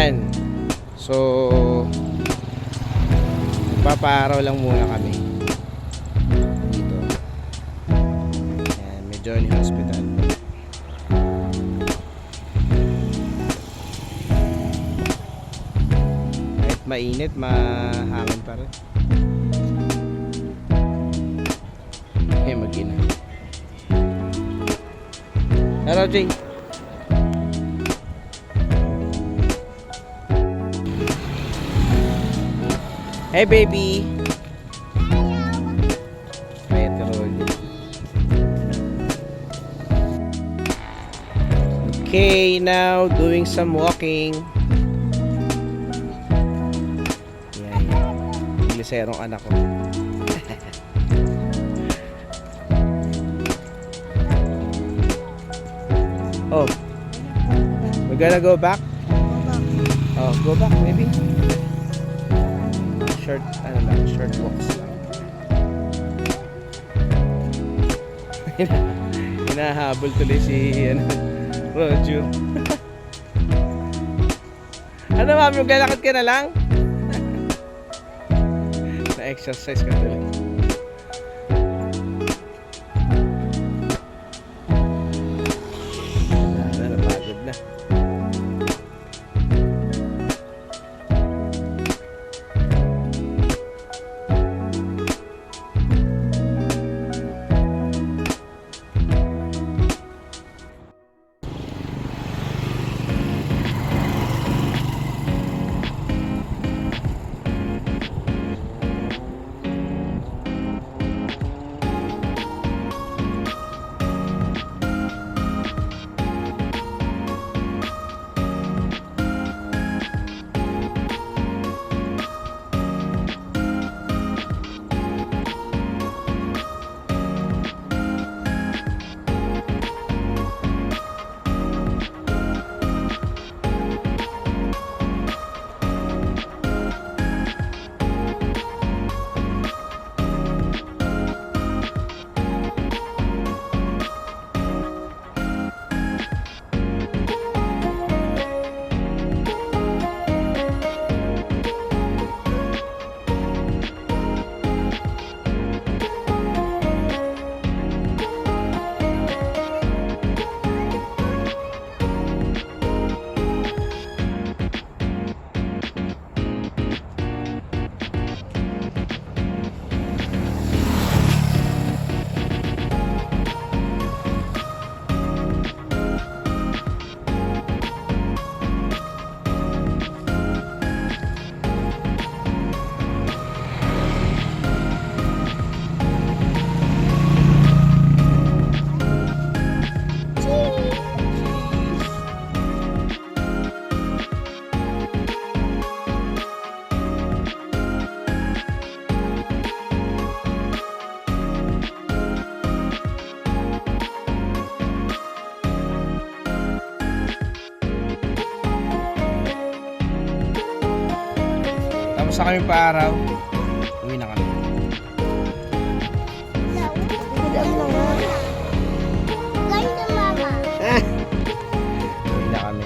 Ayan. So, magpapaaraw lang muna kami dito. Ayan, may Johnny Hospital. Kahit mainit, mahangin pa rin. Eh, mag-ina. Hello, Jay. Hey, baby. Quiet ka, Rolly. Okay, now doing some walking. Yan, Gliserong anak ko. Oh, we're gonna go back? Oh, go back maybe. Short, ano lang, short walks lang. Hinahabol tuloy si, Roger. Ano mami, maglalakad ka na lang? Na-exercise ka tuloy. Napagod na. Tapos na kami pa-araw. Uwi na kami. Uwi na kami.